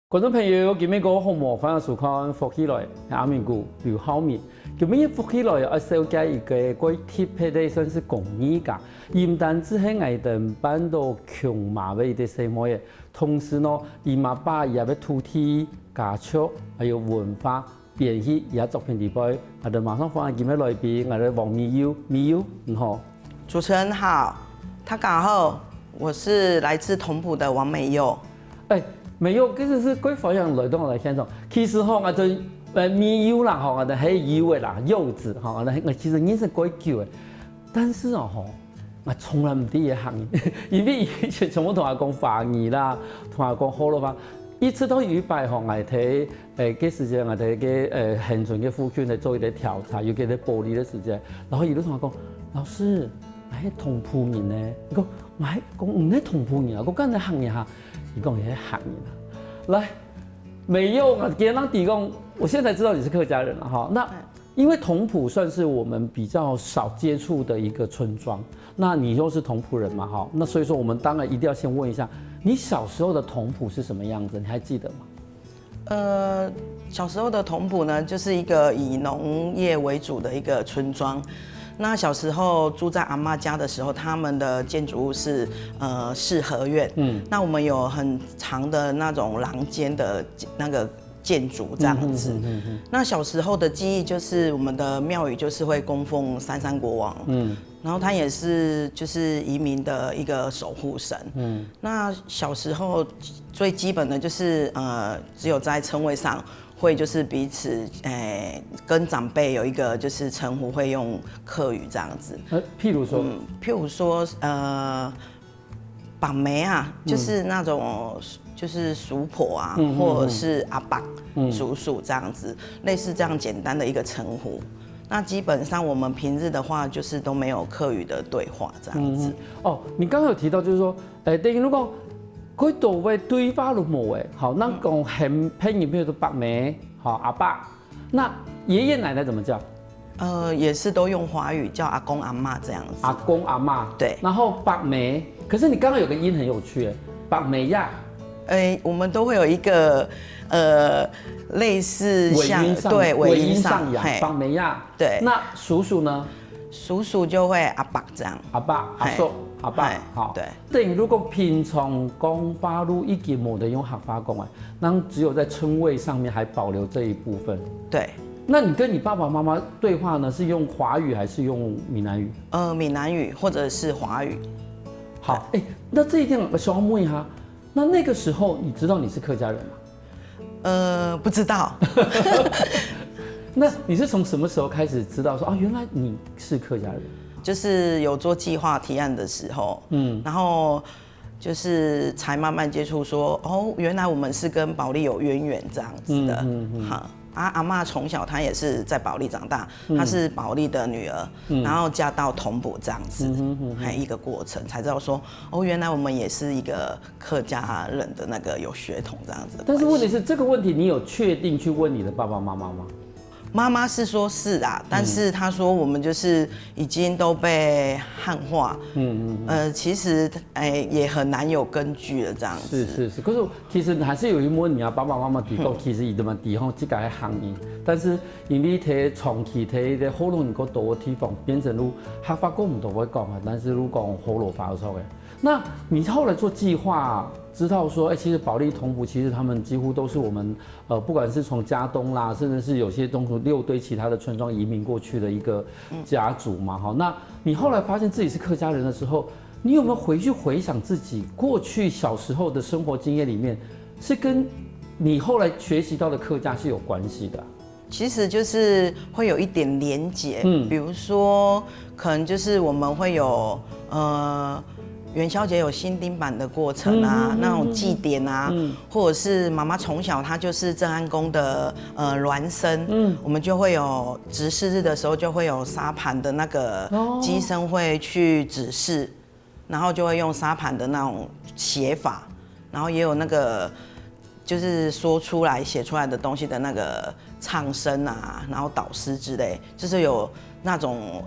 觀眾朋友，今日個項目歡迎收看福起來，阿明哥劉浩明。今日福起來要紹介一個關於特別的算是工藝家，唔單止係我哋辦到瓊馬尾的什麼嘢，同時呢，伊嘛把伊個土地、家畜還有文化變現伊個作品裡邊，我哋馬上歡迎今日來賓，我哋王美優，美優你好。主持人好，大家好，我是來自同埔的王美優。美優，其實是貴方向來到我哋現場。其實吼，我哋美優啦，吼，我哋係優的啦，柚子，吼，我其實認識貴久的，但是哦，吼，我從來唔知呢個行業，因為以前從我同阿講華語啦，同阿講好羅話，一直到有一擺吼，我睇嘅時間，我睇嘅現存嘅附近嚟做一啲調查，尤其係玻璃嘅時間，然後伊都同我講，老師，我係同埔人呢，伊講我係講唔係同埔人啊，我講你行業下。你講也行業來，美優啊，給人提供，我現在知道你是客家人了哈。那因為同埔算是我們比較少接觸的一個村莊，那你又是同埔人嘛哈？那所以說我們當然一定要先問一下，你小時候的同埔是什麼樣子？你還記得嗎？小時候的同埔呢，就是一個以農業為主的一個村莊。那小時候住在阿嬤家的時候，他們的建築物是四合院。那我們有很長的那種廊間的那個建築這樣子。那小時候的記憶就是我們的廟宇就是會供奉三山國王。然後他也是就是移民的一個守護神。那小時候最基本的就是只有在稱謂上。會就是彼此跟長輩有一個就是稱呼，會用客語這樣子。譬如說，把妹啊，就是那種就是叔婆啊，或者是阿伯、叔叔這樣子，類似這樣簡單的一個稱呼。那基本上我們平日的話，就是都沒有客語的對話這樣子。哦，你剛剛有提到就是說，等於如果。佢度位對話都冇誒，好，那講很偏遠，比如說伯妹，好阿伯，那爺爺奶奶怎麼叫？也是都用華語叫阿公阿嬤這樣子。阿公阿嬤，對。然後伯妹，可是你剛剛有個音很有趣誒，伯妹呀。我們都會有一個類似像對尾音上揚，伯妹呀。對。那叔叔呢？叔叔就會阿伯這樣。阿伯阿叔。阿伯，好，對，等於如果平常講法路已經沒得用客話講哎，那只有在稱謂上面還保留這一部分。對，那你跟你爸爸媽媽對話呢，是用華語還是用閩南語？閩南語或者是華語。好，那這一點我想要問一下，那個時候你知道你是客家人嗎？不知道。那你是從什麼時候開始知道說啊，原來你是客家人？就是有做計劃提案的時候，然後就是才慢慢接觸說，哦，原來我們是跟保利有淵源這樣子的。阿嬤從小她也是在保利長大，她是保利的女兒，然後嫁到同埔這樣子，還一個過程才知道說，哦，原來我們也是一個客家人的那個有血統這樣子的。但是問題是，這個問題你有確定去問你的爸爸媽媽嗎？媽媽是說是啊，但是她說我們就是已經都被漢化，其實也很難有根據了這樣子。是，可是其實還是有一問你啊，爸爸媽媽提過，其實伊點麼地方這個行業，但是因為睇長期睇的好容易個多地方變成如客話講唔到會講啊，但是如講好羅發出嘅。那你後來做計劃，知道說，其實保利同埔其實他們幾乎都是我們，不管是從嘉東啦，甚至是有些東從6堆其他的村莊移民過去的一個家族嘛，哈。那你後來發現自己是客家人的時候，你有沒有回去回想自己過去小時候的生活經驗裡面，是跟你後來學習到的客家是有關係的？其實就是會有一點連結，比如說可能就是我們會有元宵節有新丁版的過程啊，那種祭典啊，或者是媽媽從小她就是正安宮的孿生，我們就會有執事日的時候就會有沙盤的那個乩身會去指示，然後就會用沙盤的那種寫法，然後也有那個就是說出來寫出來的東西的那個唱聲啊，然後導師之類，就是有那種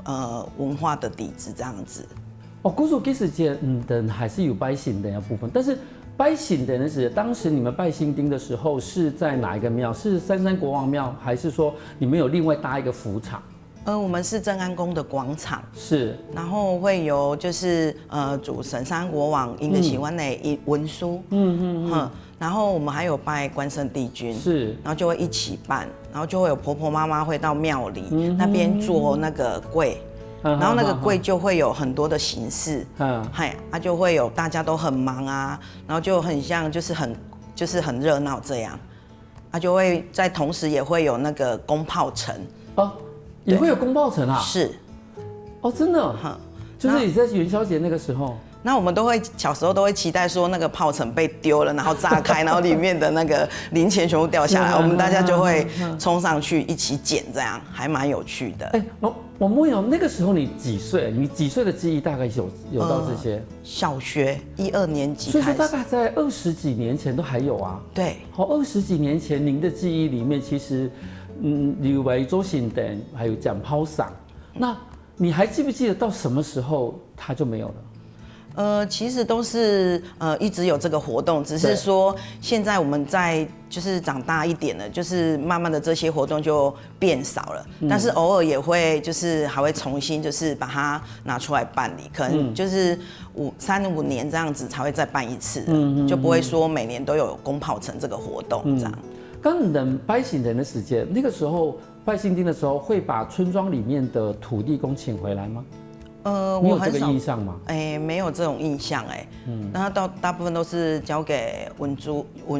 文化的底子這樣子。哦，古時其實但還是有拜神的一部分，但是拜神殿的是當時你們拜新丁的時候是在哪一個廟？是三山國王廟，還是說你們有另外搭一個府場？我們是正安宮的廣場，是，然後會有就是主神山國王因個喜歡的文書，然後我們還有拜關聖帝君，是，然後就會一起辦，然後就會有婆婆媽媽會到廟裡那邊做那個櫃，然後那個櫃就會有很多的形式，就會有大家都很忙啊，然後就很像就是很熱鬧這樣，就會在同時也會有那個宮炮城哦。也會有宮炮城啊？是，哦，真的，就是你在元宵節那個時候，那我們小時候都會期待說那個炮城被丟了，然後炸開，然後裡面的那個零錢全部掉下來，我們大家就會衝上去一起撿，這樣還蠻有趣的。我問你，那個時候你幾歲？你幾歲的記憶大概有到這些？小學1、2年級開始，所以說大概在20幾年前都還有啊。對，好，20幾年前您的記憶裡面其實。例如做神殿，還有講拋傘，那你還記不記得到什麼時候它就沒有了？其實都是一直有這個活動，只是說現在我們就是長大一點了，就是慢慢的這些活動就變少了，但是偶爾也會就是還會重新就是把它拿出來辦理，可能就是3、5年這樣子才會再辦一次，就不會說每年都有宮炮城這個活動這樣。剛你們拜神殿的時間，那個時候拜新丁的時候，會把村莊裡面的土地公請回來嗎？你有這個印象嗎？沒有這種印象那大部分都是交給文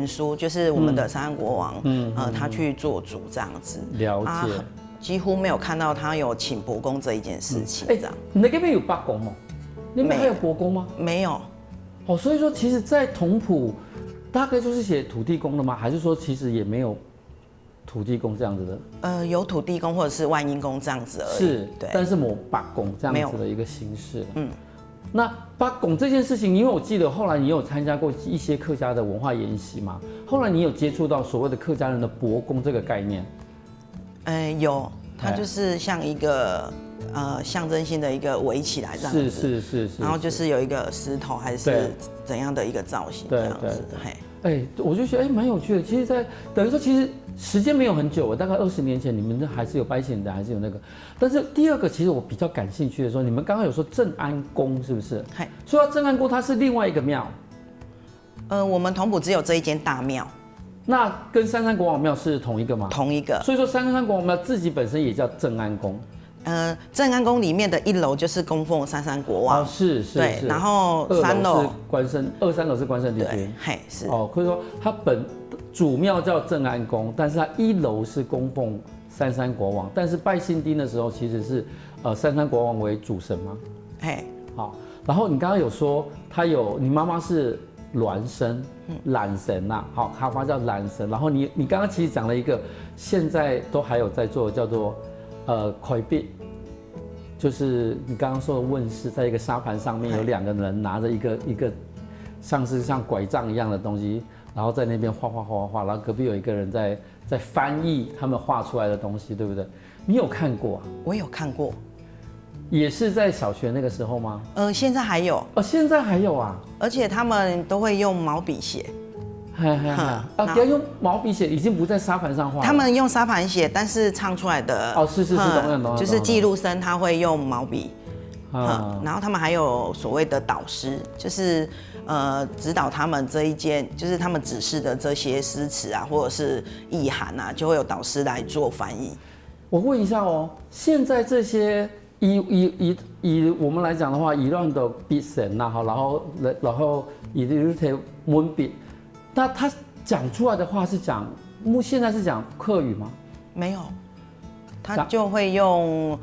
書，就是我們的三山國王，他去做主這樣子。了解。幾乎沒有看到他有請伯公這一件事情。這樣。你那邊有伯公嗎？那邊還有伯公嗎？沒有。所以說其實，在同譜。大概就是寫土地公的嗎？還是說其實也沒有土地公這樣子的？有土地公或者是萬應公這樣子而已。是，對。但是沒伯公這樣子的一個形式。那伯公這件事情，因為我記得後來你有參加過一些客家的文化研習嘛，後來你有接觸到所謂的客家人的伯公這個概念？有，它就是像一個象徵性的一個圍起來這樣子。是。然後就是有一個石頭還是怎樣的一個造型這樣子。我就覺得蠻有趣的。其實等於說，其實時間沒有很久，大概20年前，你們還是有拜神的，還是有那個。但是第二個，其實我比較感興趣的說，你們剛剛有說正安宮是不是？說到正安宮，它是另外一個廟。我們同埔只有這一間大廟。那跟三山國王廟是同一個嗎？同一個。所以說三山國王廟自己本身也叫正安宮。正安宮裡面的1樓就是供奉三山國王，是，對，然後3樓是關聖，2、3樓是關聖帝君，是所以說它主廟叫正安宮，但是它1樓是供奉三山國王，但是拜新丁的時候其實是三山國王為主神嗎？好，然後你剛剛有說你媽媽是鸞神，懶神吶，好，她媽叫懶神，然後你剛剛其實講了一個現在都還有在做叫做魁幣。就是你剛剛說的問世，在一個沙盤上面有2個人拿着一個像是像拐杖一樣的東西，然後在那邊畫，然後隔壁有一個人在翻譯他們畫出來的東西，對不對？你有看過啊？我有看過，也是在小學那個時候嗎？現在還有。現在還有啊？而且他們都會用毛筆寫。要用毛筆寫，已經不在沙盤上畫。他們用沙盤寫，但是唱出來的是，懂，就是記錄生他會用毛筆。然後他們還有所謂的導師，就是指導他們這一件，就是他們指示的這些詩詞啊，或者是意涵啊，就會有導師來做翻譯。我問一下現在這些以我們來講的話，以亂的筆神吶，然後以這些文筆。那他講出來的話是現在是講客語嗎？沒有，他就會用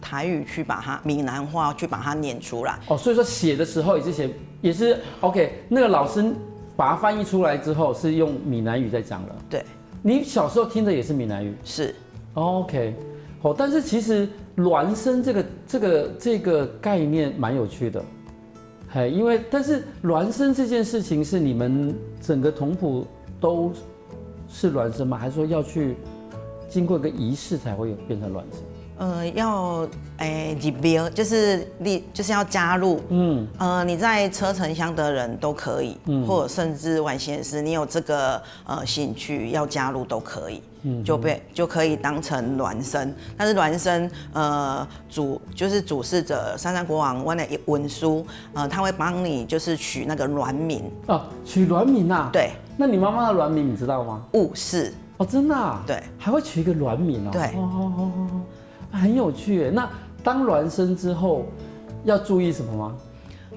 台語去把它閩南話去把它念出來。所以說寫的時候也是 OK。那個老師把它翻譯出來之後是用閩南語在講了。對，你小時候聽的也是閩南語？是。OK，但是其實孿生這個概念蠻有趣的。但是孿生這件事情是你們整個同埔都是孿生嗎？還是說要去經過一個儀式才會變成孿生？要入標，就是要加入，你在車城鄉的人都可以，或者甚至外縣市，你有這個興趣要加入都可以，就可以當成孿生。但是孿生主事者三山國王灣的文書，他會幫你就是取那個孿名哦，取孿名啊？對。那你媽媽的孿名你知道嗎？霧氏。哦，真的啊？對，還會取一個孿名哦。對。很有趣耶。那當孿生之後要注意什麼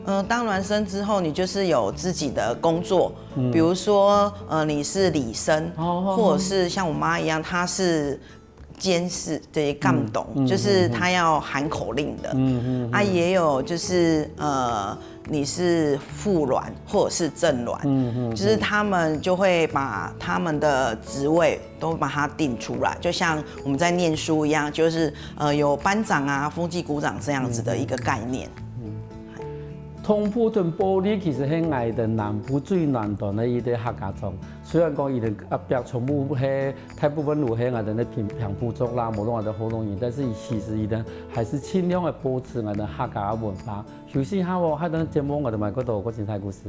嗎？當孿生之後，你就是有自己的工作，比如說你是禮生，或者是像我媽一樣，她是監事，對，幹董，就是她要喊口令的。也有就是你是副孿或者是正孿，就是他們就會把他們的職位都把它定出來，就像我們在念書一樣，就是有班長啊、風紀股長這樣子的一個概念。通埔屯埔里其實喺外的南部最南端的一個客家莊，雖然講伊的阿伯全部係大部分路喺外的平埔族啦，無論外的好東西，但是其實伊呢還是盡量的保持外的客家文化。休息下喎，喺等節目我哋咪嗰度嗰精彩故事。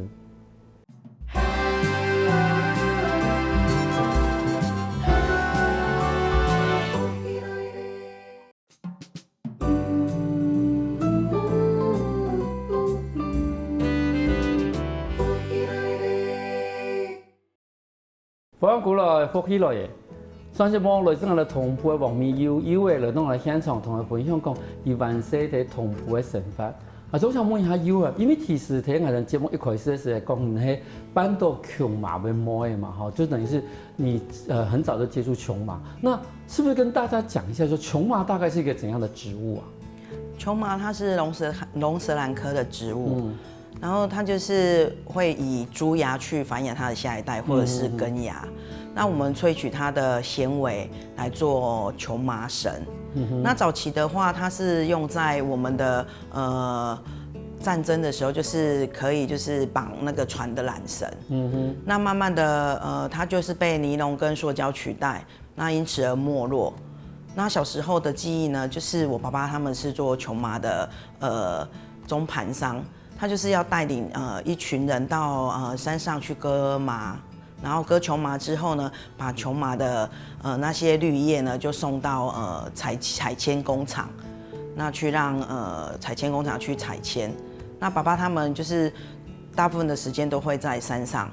不要古來福起來嘅，上節目來自我哋同埔嘅黃美優嘅來到我哋現場，同我分享講伊完成喺同埔嘅生活。就想問一下優啊，因為其實睇我哋節目一開始嘅時候講你係搬到瓊麻嘅摸嘅嘛，哈，就等於是你很早就接觸瓊麻，那是不是跟大家講一下，說瓊麻大概是一個怎樣的植物啊？瓊麻它是龍舌蘭科的植物。然後它就是會以株芽去繁衍它的下一代，或者是根芽。那我們萃取它的纖維來做瓊麻繩。那早期的話，它是用在我們的戰爭的時候，就是可以就是綁那個船的纜繩。那慢慢的它就是被尼龍跟塑膠取代，那因此而沒落。那小時候的記憶呢，就是我爸爸他們是做瓊麻的中盤商。他就是要帶領一群人到山上去割麻，然後割瓊麻之後呢，把瓊麻的那些綠葉呢就送到採鉛工廠，那去讓採鉛工廠去採鉛。那爸爸他們就是大部分的時間都會在山上。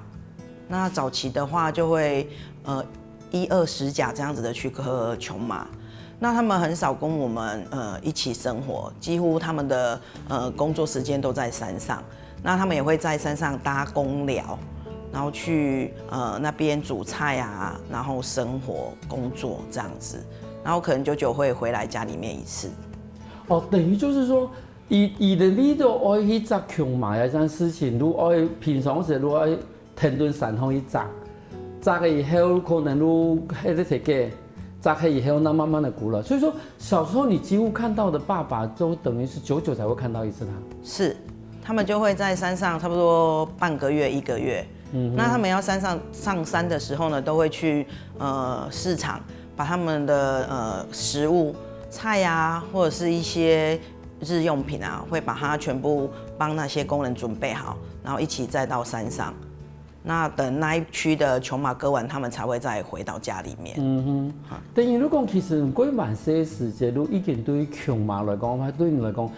那早期的話就會1、2、10甲這樣子的去割瓊麻。那他們很少跟我們一起生活，幾乎他們的工作時間都在山上。那他們也會在山上搭工寮，然後去那邊煮菜啊，然後生活工作這樣子，然後可能久久會回來家裡面一次。哦，等於就是說，以的你都愛去摘瓊麻呀，這件事情，如愛平常時如愛天頓山上去摘，摘了以後可能如喺啲鐵嘅。摘開以後，那慢慢的古了。所以說，小時候你幾乎看到的爸爸，都等於是久久才會看到一次他。是，他們就會在山上差不多半個月、1個月。那他們要上山的時候呢，都會去市場，把他們的食物、菜啊，或者是一些日用品啊，會把它全部幫那些工人準備好，然後一起再到山上。那等那一區的瓊麻割完，他們才會再回到家裡面。等於如果其實唔過萬些時節，如已經對於瓊麻來講，對你來講，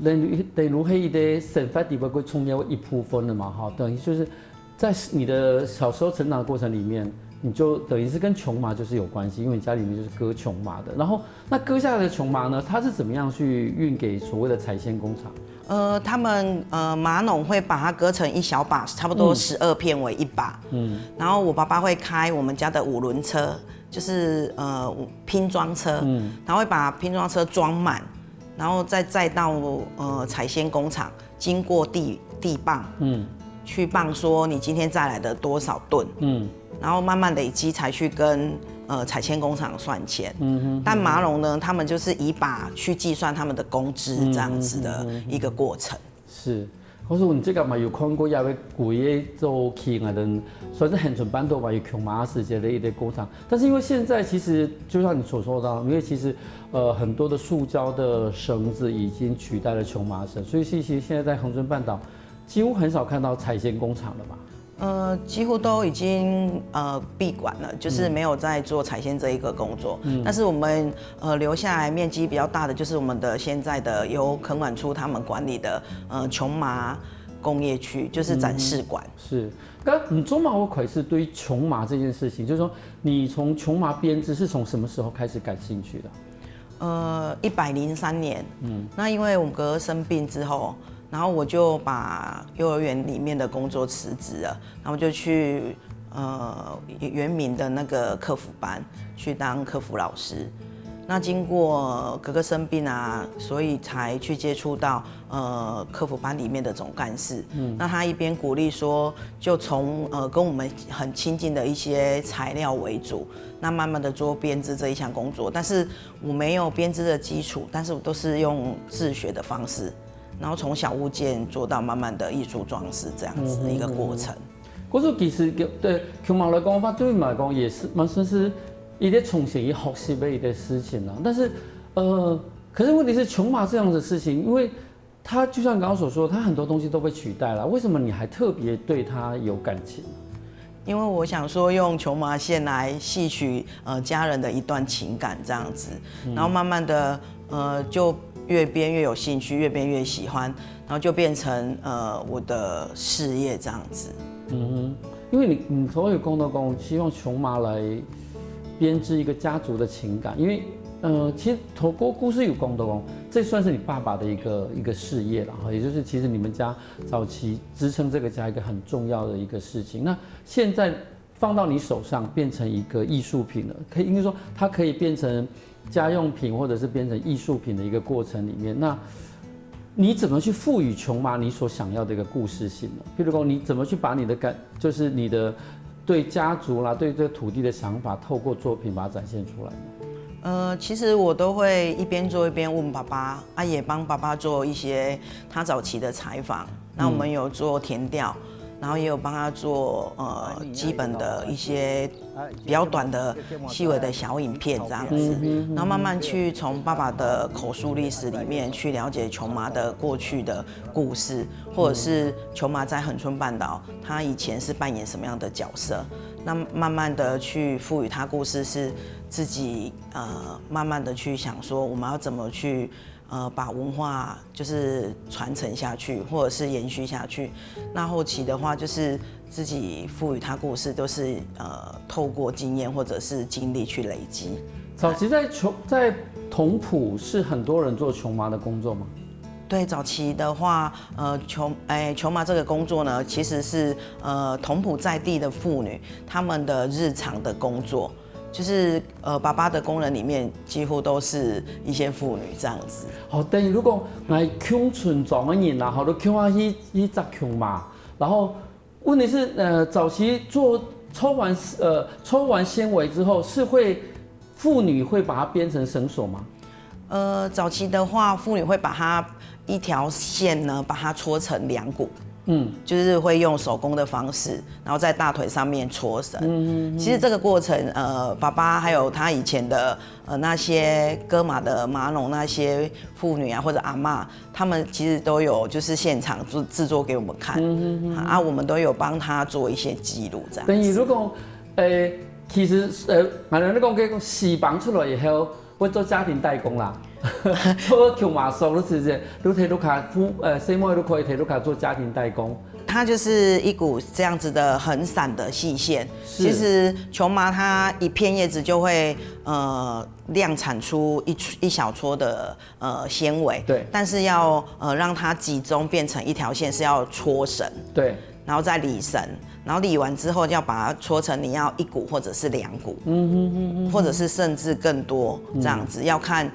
等於係一個生活裡邊會重要一部分的嘛，哈，等於就是在你的小時候成長的過程裡面，你就等於是跟瓊麻就是有關係，因為你家裡面就是割瓊麻的。然後那割下來的瓊麻呢，它是怎麼樣去運給所謂的採鉛工廠？他們麻農會把它割成一小把，差不多12片為一把。然後我爸爸會開我們家的5輪車，就是拼裝車，然後會把拼裝車裝滿，然後再載到採鉛工廠，經過地磅，去磅說你今天載來的多少噸，然後慢慢累積才去跟採鉛工廠算錢。但麻農呢，他們就是以把去計算他們的工資這樣子的一個過程。是，可是你這個嘛有看過，也會貴個做起啊的，算是恆春半島嘛有瓊麻世界的一個工廠。但是因為現在其實就像你所說的，因為其實很多的塑膠的繩子已經取代了瓊麻繩，所以其實現在在恆春半島幾乎很少看到彩纖工廠了吧？幾乎都已經閉館了，就是沒有在做彩纖這一個工作。但是我們留下來面積比較大的，就是我們的現在的由墾管處他們管理的瓊麻工業區，就是展示館。是，那你中麻我可是對於瓊麻這件事情，就是說你從瓊麻編織是從什麼時候開始感興趣的？103年。那因為我哥哥生病之後。然後我就把幼兒園裡面的工作辭職了，然後就去原民的那個客服班去當客服老師。那經過哥哥生病啊，所以才去接觸到客服班裡面的總幹事。那他一邊鼓勵說，就從跟我們很親近的一些材料為主，那慢慢的做編織這一項工作。但是我沒有編織的基礎，但是我都是用自學的方式。然後從小物件做到慢慢的藝術裝飾，這樣子的一個過程。可是其實對瓊麻來講，對你們來講也是蠻算是一個從小學習的一個事情啦。但是可是問題是瓊麻這樣的事情，因為它就像剛剛所說，它很多東西都被取代了。為什麼你還特別對它有感情？因為我想說，用瓊麻線來戲取家人的一段情感，這樣子，然後慢慢的就。越編越有興趣，越編越喜歡，然後就變成我的事業這樣子。因為你所有工作工希望瓊麻來編織一個家族的情感，因為其實透過故事有工作工，這算是你爸爸的一個事業了哈，也就是其實你們家早期支撐這個家一個很重要的一個事情。那現在放到你手上變成一個藝術品了，應該說它可以變成家用品或者是變成藝術品的一個過程裡面，那你怎麼去賦予瓊麻你所想要的一個故事性呢？譬如說，你怎麼去把你的就是你的對家族啦、對這個土地的想法，透過作品把它展現出來呢？其實我都會一邊做一邊問爸爸，也幫爸爸做一些他早期的採訪。那我們有做田調。然後也有幫他做基本的一些比較短的細微的小影片這樣子，然後慢慢去從爸爸的口述歷史裡面去了解瓊麻的過去的故事，或者是瓊麻在恆春半島他以前是扮演什麼樣的角色，那慢慢的去賦予他故事，是自己慢慢的去想說我們要怎麼去把文化就是傳承下去，或者是延續下去。那後期的話，就是自己賦予它故事，都是透過經驗或者是經歷去累積。早期在同埔是很多人做瓊麻的工作嗎？對，早期的話，瓊麻這個工作呢，其實是同埔在地的婦女她們的日常的工作。就是爸爸的工人裡面幾乎都是一些婦女這樣子。好，等於如果來鄉村莊的人啦，好多鄉下去摘瓊麻，然後問題是早期抽完纖維之後，是婦女會把它編成繩索嗎？早期的話，婦女會把它一條線呢，把它搓成2股。就是會用手工的方式，然後在大腿上面搓繩。其實這個過程，爸爸還有他以前的那些割麻的麻農那些婦女啊，或者阿嬤，他們其實都有就是現場製作給我們看。我們都有幫他做一些記錄，這樣。等於如果其實我們講洗房出來以後，會做家庭代工啦。做瓊麻束，你提到卡細末都可以提到卡做家庭代工。它就是一股這樣子的很散的細線。其實瓊麻它一片葉子就會量產出一小撮的纖維。對。但是要讓它集中變成一條線，是要搓繩。對。然後再理繩，然後理完之後要把它搓成你要1股或者是2股，或者是甚至更多這樣子，要看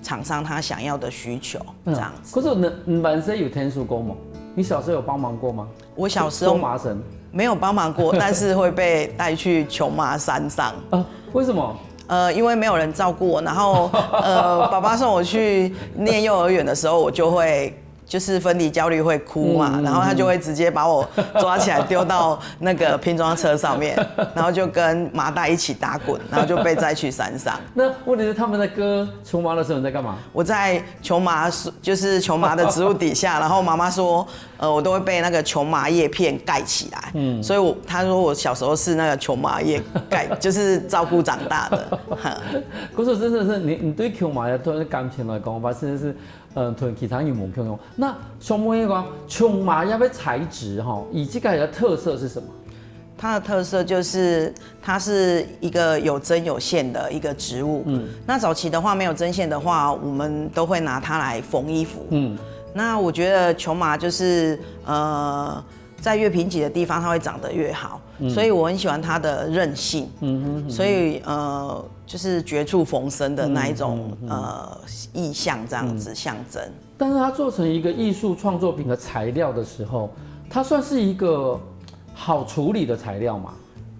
廠商他想要的需求這樣子。可是你本身有天數工嗎？你小時候有幫忙過嗎？我小時候麻繩沒有幫忙過，但是會被帶去瓊麻山上。為什麼？因為沒有人照顧我，然後爸爸送我去念幼兒園的時候，我就會就是分離焦慮會哭嘛，然後他就會直接把我抓起來丟到那個拼裝車上面，然後就跟麻袋一起打滾，然後就被載去山上。那問題是他們在割瓊麻的時候你在幹嘛？我在瓊麻就是瓊麻的植物底下，然後媽媽說，我都會被那個瓊麻葉片蓋起來，所以他說我小時候是那個瓊麻葉蓋，就是照顧長大的。可是真的是你對瓊麻的感情來講，甚至是同其他羽毛共用。那上面講瓊麻葉的材質哈，以這個的特色是什麼？它的特色就是它是一個有針有線的一個植物。那早期的話沒有針線的話，我們都會拿它來縫衣服。那我覺得瓊麻就是在越貧瘠的地方，它會長得越好，所以我很喜歡它的韌性。所以就是絕處逢生的那一種意象，這樣子象徵。但是它做成一個藝術創作品的材料的時候，它算是一個好處理的材料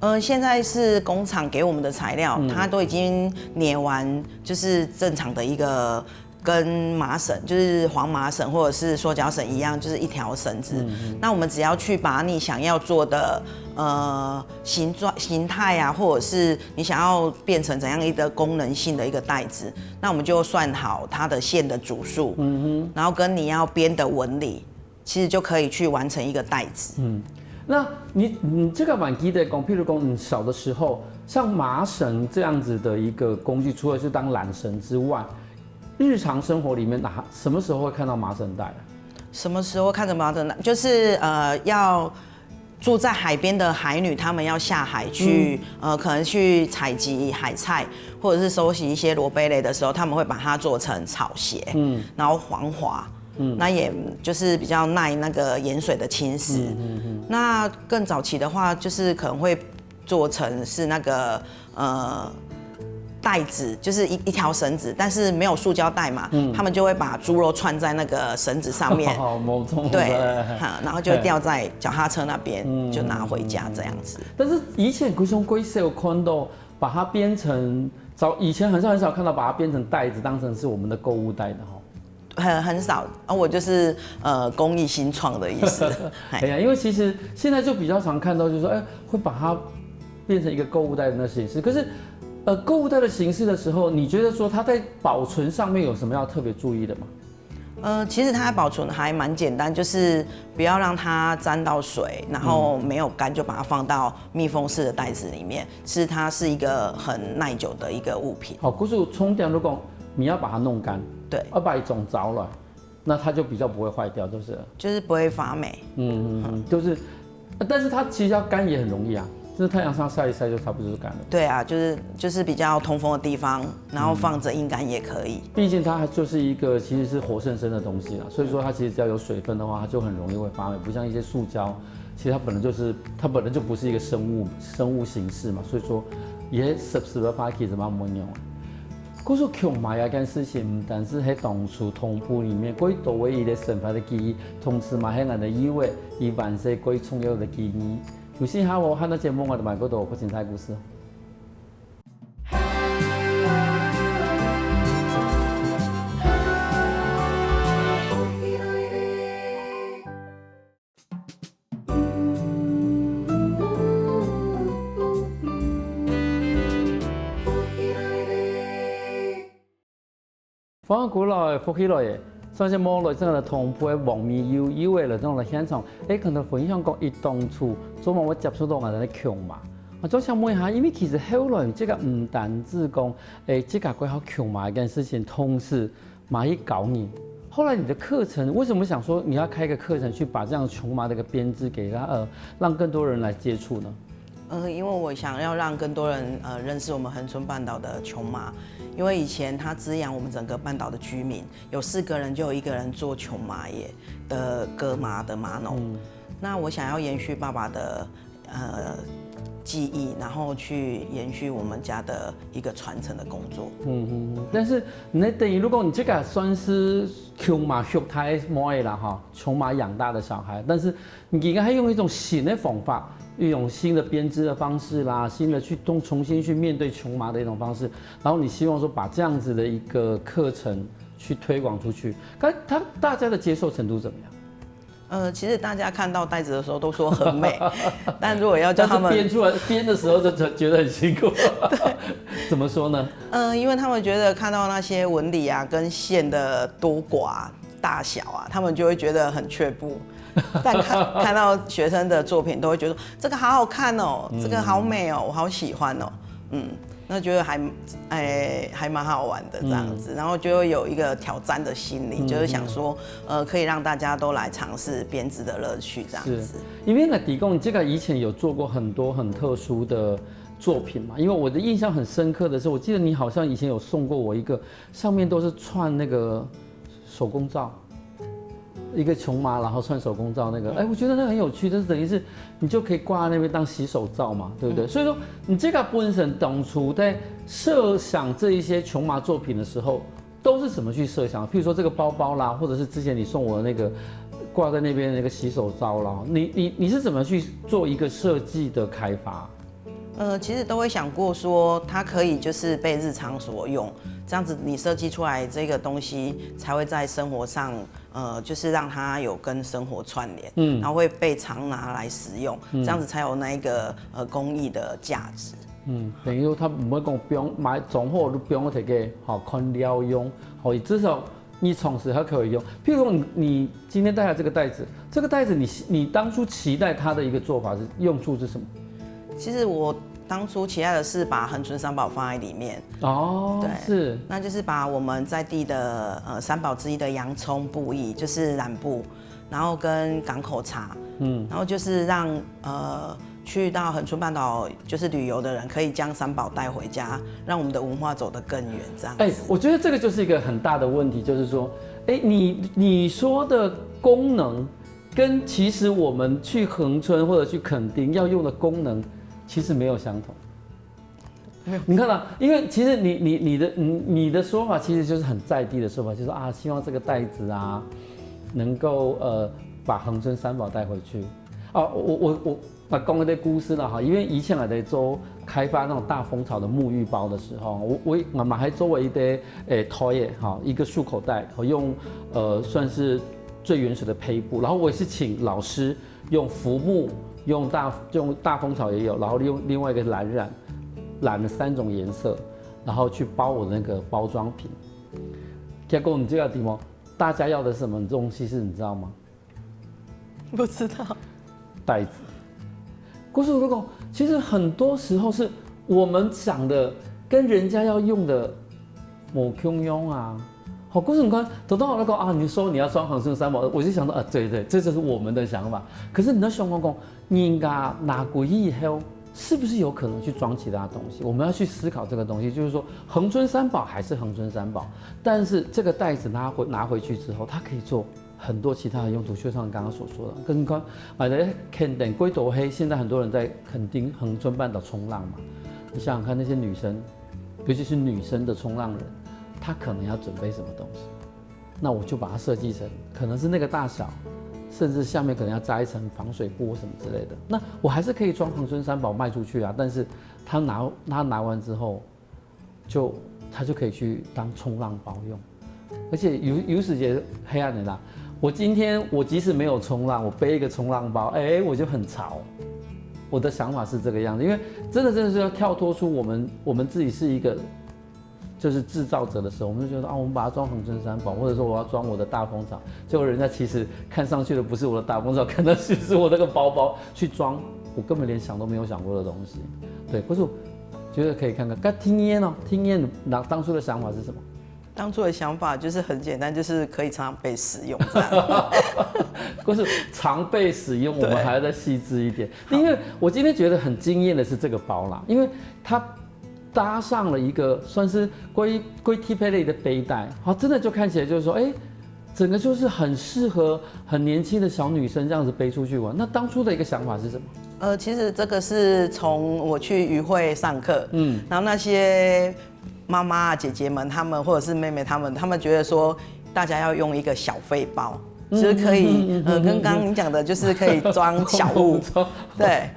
嗎？現在是工厂給我們的材料，它都已經捏完，就是正常的一個跟麻繩，就是黃麻繩或者是塑膠繩一樣，就是一條繩子。那我們只要去把你想要做的形態啊，或者是你想要變成怎樣一個功能性的一個袋子，那我們就算好它的線的組數，然後跟你要編的紋理，其實就可以去完成一個袋子。那你這個蠻記得講，譬如講你小的時候，像麻繩這樣子的一個工具，除了是當纜繩之外，日常生活裡面什麼時候會看到麻繩袋？什麼時候看到麻繩袋？就是要住在海邊的海女，她們要下海去，可能去採集海菜，或者是收集一些螺貝類的時候，他們會把它做成草鞋，然後防滑。那也就是比較耐那個鹽水的侵蝕。那更早期的話，就是可能会做成是那個袋子，就是一條繩子，但是沒有塑膠袋嘛，他們就會把豬肉串在那個繩子上面，對，然後就吊在腳踏車那邊，就拿回家這樣子。但是以前貴兄貴少看到把它編成以前很少看到把它編成袋子，當成是我們的購物袋的哈。很少，我就是公益新創的意思。哎呀，因為其實現在就比較常看到，就是說，會把它變成一個購物袋的那形式。可是，購物袋的形式的時候，你覺得說它在保存上面有什麼要特別注意的嗎？其實它保存還蠻簡單，就是不要讓它沾到水，然後沒有乾就把它放到密封式的袋子裡面。是它是一個很耐久的一個物品。好，可是充電如果你要把它弄乾。對，要把它種着了，那它就比較不會壞掉，就是不会發霉。就是，但是它其實要乾也很容易啊，就是太陽上曬一曬就差不多就乾了。對啊，就是比較通風的地方，然後放着陰乾也可以。畢竟它就是一個其實是活生生的東西啦，所以說它其實只要有水分的話，它就很容易會發霉，不像一些塑膠，其實它本來就不是一個生物形式嘛，所以說也是不發起怎麼樣用啊。可是瓊麻這件事情，但是喺當初同譜裡面，歸多為伊的神話的記憶，同時嘛喺人的以為，伊萬世歸重要的記憶。有時下我看到節目，我就買嗰度不精彩故事。放古來福起來嘅，所以網絡真係同步嘅網民以為嚟當嚟現場，可能分享過伊當初做乜我接觸到我哋嘅瓊麻。我就想問一下，因為其實後來這個唔單止講，這個關好瓊麻一件事情，同時嘛去搞你。後來你的課程為什麼想說你要開一個課程去把這樣瓊麻的一個編織給它讓更多人來接觸呢？因為我想要讓更多人認識我們恆春半島的瓊麻，因為以前它滋養我們整個半島的居民，有4個人就有1個人做瓊麻業的割麻的麻農。那我想要延續爸爸的記憶，然後去延續我們家的一個傳承的工作。但是你等於如果你這個算是瓊麻學胎摸的啦哈，瓊麻養大的小孩，但是你應該還用一種新的方法。一種新的編織的方式啦，新的去重新去面對瓊麻的一種方式，然後你希望說把這樣子的一個課程去推廣出去，大家的接受程度怎麼樣？其實大家看到袋子的時候都說很美，但如果要叫他們編出來編的時候就覺得很辛苦。對，怎麼說呢？因為他們覺得看到那些紋理啊跟線的多寡大小啊，他們就會覺得很卻步。但看到學生的作品，都會覺得這個好好看哦，這個好美哦，我好喜歡哦。那覺得還蠻好玩的這樣子，然後就會有一個挑戰的心理，就是想說，可以讓大家都來嘗試編織的樂趣這樣子。因為呢，底貢你這個以前有做過很多很特殊的作品嘛？因為我的印象很深刻的是，我記得你好像以前有送過我一個，上面都是串那個手工皂。一個瓊麻，然後串手工皂那個，我覺得那個很有趣，就是等於是你就可以掛在那邊當洗手皂嘛，對不對？所以說你這個本身當初在設想這一些瓊麻作品的時候，都是怎麼去設想？譬如說這個包包啦，或者是之前你送我的那個掛在那邊的那個洗手皂啦，你是怎麼去做一個設計的開發？其實都會想過說，它可以就是被日常所用，這樣子你設計出來這個東西才會在生活上，就是讓它有跟生活串聯，然後會被常拿來使用，這樣子才有那一個工藝的價值。等於說他不會講不用買總貨都不用提給好看了用，好至少你從此還可以用。譬如說你今天帶來這個袋子，這個袋子你當初期待它的一個做法是用處是什麼？其實我當初期待的是把恆春三寶放在裡面哦，對，是，那就是把我們在地的三寶之一的洋蔥布藝，就是染布，然後跟港口茶，然後就是讓去到恆春半島就是旅遊的人可以將三寶帶回家，讓我們的文化走得更遠，這樣子。我覺得這個就是一個很大的問題，就是說，你說的功能跟其實我們去恆春或者去墾丁要用的功能。其實沒有相同，沒有。你看到，因為其實你的說法其實就是很在地的說法，就是說希望這個袋子啊，能夠把恆春三寶帶回去。我把講一個故事了哈，因為以前我在做開發那種大蜂巢的沐浴包的時候，我媽還做了一個toy哈，一個束口袋，用算是最原始的胚布，然後我也是請老師用浮木。用大蜂巢也有，然後用另外一個藍染了3種顏色，然後去包我的那個包裝品。結果你這個題目，大家要的是什麼東西是你知道嗎？不知道。袋子。可是我說，其實很多時候是我們想的跟人家要用的某共用啊。好，可是你看，等到那個你說你要裝恆春三寶，我就想到對，這就是我們的想法。可是你的想講，你拿回去以後，是不是有可能去裝其他東西？我們要去思考這個東西，就是說恆春三寶還是恆春三寶，但是這個袋子拿回去之後，它可以做很多其他的用途，就像你剛剛所說的，跟你看買的墾丁龜頭黑，現在很多人在墾丁恆春半島衝浪嘛，你想想看那些女生，尤其是女生的衝浪人。他可能要準備什麼東西，那我就把它設計成可能是那個大小，甚至下面可能要加一層防水布什麼之類的。那我還是可以裝恆春三寶賣出去啊，但是他拿完之後，他就可以去當衝浪包用，而且有時節黑暗的啦。我今天我即使沒有衝浪，我背一個衝浪包，我就很潮。我的想法是這個樣子，因為真的是要跳脫出我們自己是一個。就是製造者的時候，我們就覺得我們把它裝恆春三寶，或者說我要裝我的大蜂巢，結果人家其實看上去的不是我的大蜂巢，看上去是我那個包包去裝，我根本連想都沒有想過的東西。對，不是，覺得可以看看。該聽煙哦，聽煙，當初的想法是什麼？當初的想法就是很簡單，就是可以常常被使用這樣。不是常被使用，我們還要再細緻一點。因為我今天覺得很驚豔的是這個包啦，因為它。搭上了一個算是龜體配類的背帶，好，真的就看起來就是說，整個就是很適合很年輕的小女生這樣子背出去玩。那當初的一個想法是什麼？其實這個是從我去漁會上課，然後那些媽媽姐姐們，她們或者是妹妹她們覺得說，大家要用一個小背包。就是可以，跟剛剛你講的，就是可以裝小物，對，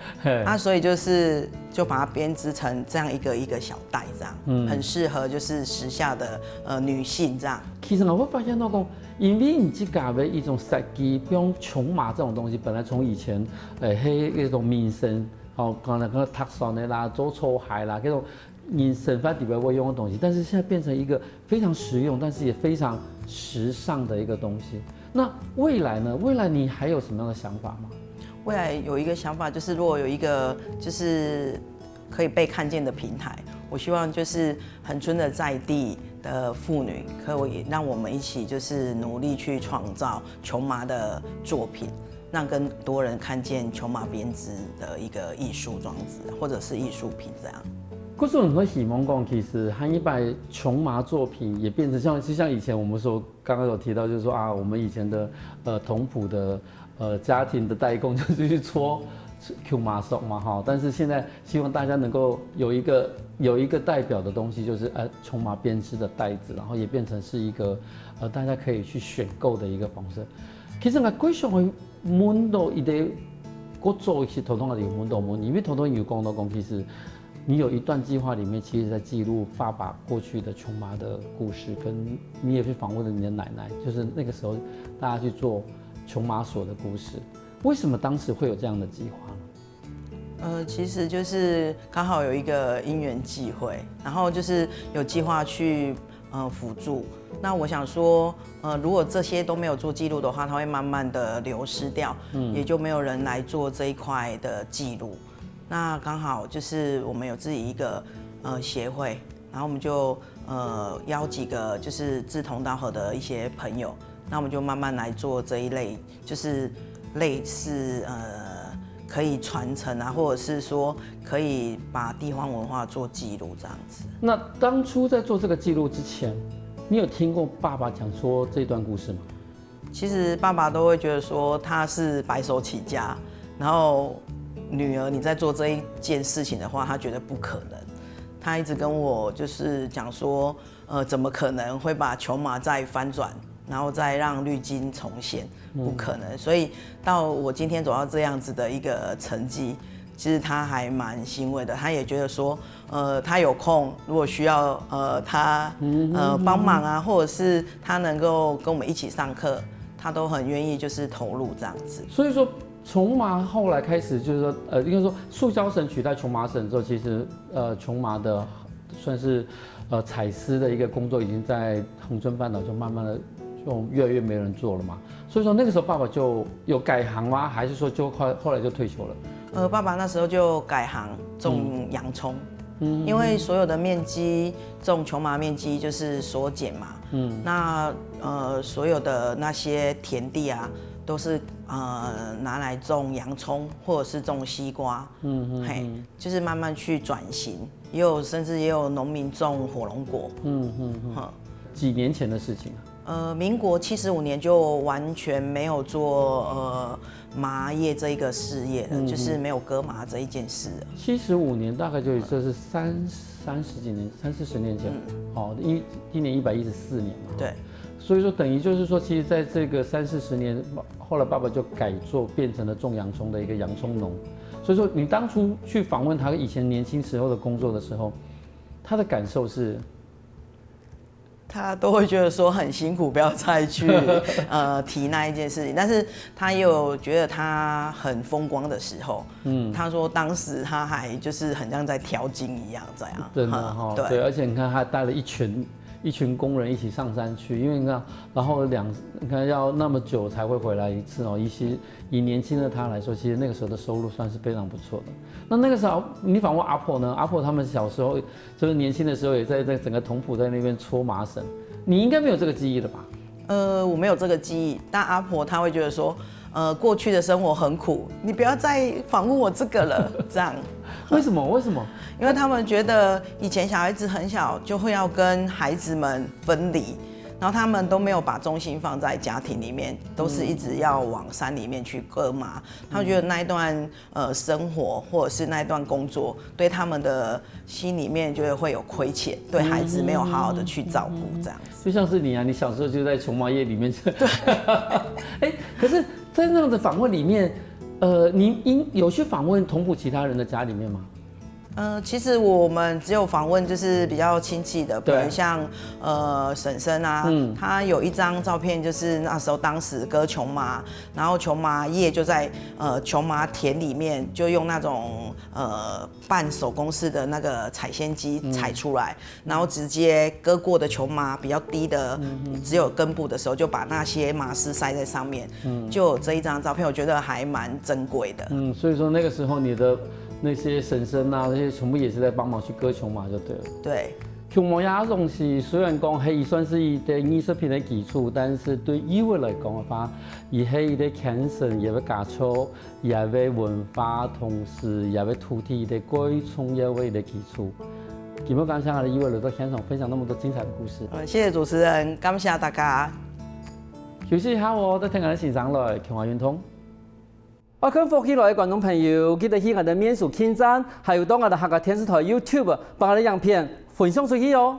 所以就是就把它編織成這樣一個一個小袋，這樣，很適合就是時下的女性這樣。其實我會發現到講，因為你這家的一種設計，比如瓊麻這種東西，本來從以前那種民生，哦，可能讀書的啦，做粗鞋啦，這種民生法裡邊會用的東西，但是現在變成一個非常實用，但是也非常時尚的一個東西。那未來呢？未來你還有什麼樣的想法嗎？未來有一個想法，就是如果有一個就是可以被看見的平台，我希望就是恆春的在地的婦女，可以讓我們一起就是努力去創造瓊麻的作品，讓更多人看見瓊麻編織的一個藝術裝置或者是藝術品這樣。可是我們會希望講，其實和一般瓊麻作品也變成就像以前我們說剛剛有提到，就是說啊，我們以前的同譜的家庭的代工就是去搓瓊麻手嘛哈，但是現在希望大家能夠有一個代表的東西，就是瓊麻編織的袋子，然後也變成是一個大家可以去選購的一個方式。其實我貴上的門道一定我做一些頭痛的有門道門，因為頭痛有講到講，其實你有一段計劃裡面，其實在記錄爸爸過去的瓊麻的故事，跟你也去訪問了你的奶奶，就是那個時候大家去做瓊麻所的故事。為什麼當時會有這樣的計劃呢？其實就是剛好有一個因緣際會，然後就是有計劃去輔助。那我想說，如果這些都沒有做記錄的話，它會慢慢的流失掉，也就沒有人來做這一塊的記錄。那剛好就是我們有自己一個協會，然後我們就邀幾個就是志同道合的一些朋友，那我們就慢慢來做這一類，就是類似可以傳承啊，或者是說可以把地方文化做記錄這樣子。那當初在做這個記錄之前，你有聽過爸爸講說這段故事嗎？其實爸爸都會覺得說他是白手起家，然後女兒你在做這一件事情的話，他覺得不可能。他一直跟我就是講說，怎麼可能會把瓊麻再翻轉，然後再讓綠金重現？不可能。所以到我今天走到這樣子的一個成績，其實他還蠻欣慰的。他也覺得說，他有空如果需要他幫忙啊，或者是他能夠跟我們一起上課，他都很願意就是投入這樣子。所以說。瓊麻後來開始就是說，應該說塑膠繩取代瓊麻繩之後，其實瓊麻的算是採絲的一個工作已經在恆春半島就慢慢的就越來越沒人做了嘛。所以說那個時候爸爸就有改行嗎？還是說就後來就退休了？爸爸那時候就改行種洋蔥，因為所有的面積種瓊麻面積就是縮減嘛，那所有的那些田地啊。都是拿來種洋蔥或者是種西瓜，就是慢慢去轉型，甚至也有農民種火龍果，幾年前的事情民國75年就完全沒有做麻業這一個事業了，就是沒有割麻這一件事了。75年大概就這是30幾年，30-40年前，今年114年嘛。對。所以說，等於就是說，其實在這個30-40年，後來爸爸就改做變成了種洋蔥的一個洋蔥農。所以說，你當初去訪問他以前年輕時候的工作的時候，他的感受是，他都會覺得說很辛苦，不要再去提那一件事情。但是他也有覺得他很風光的時候。他說當時他還就是很像在挑金一樣這樣。真的哈，對，而且你看他帶了一群工人一起上山去，因為你看，然後你看要那麼久才會回來一次哦。以年輕的他來說，其實那個時候的收入算是非常不錯的。那個時候你訪問阿婆呢？阿婆他們小時候就是年輕的時候也在整個同埔在那邊搓麻繩，你應該沒有這個記憶了吧？我沒有這個記憶，但阿婆她會覺得說，過去的生活很苦，你不要再訪問我這個了，這樣。為什麼？為什麼？因為他們覺得以前小孩子很小就會要跟孩子們分離，然後他們都沒有把重心放在家庭裡面，都是一直要往山裡面去割麻。他們覺得那一段生活或者是那一段工作，對他們的心裡面就會有虧欠，對孩子沒有好好的去照顧，這樣子。就像是你啊，你小時候就在瓊麻業裡面。對。可是，在那樣的訪問裡面，你有去訪問同埔其他人的家裡面嗎？其實我們只有訪問就是比較親戚的，比如像嬸嬸啊，她有一張照片，就是那時候當時割瓊麻，然後瓊麻葉就在瓊麻田裡面，就用那種半手工式的那個採纖機採出來，然後直接割過的瓊麻比較低的，只有根部的時候，就把那些麻絲塞在上面，就有這一張照片，我覺得還蠻珍貴的。所以說那個時候你的那些嬸嬸啊，那些全部也是在幫忙去割瓊麻就對了。對，瓊麻呀東西雖然講係算是一個藝術品的基礎，但是對醫衛來講的話，也係一個傳承，也要加粗，也要文化，同時也要土地的改創，也為的基礎。今日感謝我的醫衛來到現場分享那麼多精彩的故事。謝謝主持人，感謝大家。休息一下哦，再聽我哋欣賞來瓊華運通。我跟福起來的觀眾朋友，記得去我的面書網站，還有到我的客家電視台 YouTube，把我的影片分享出去哦。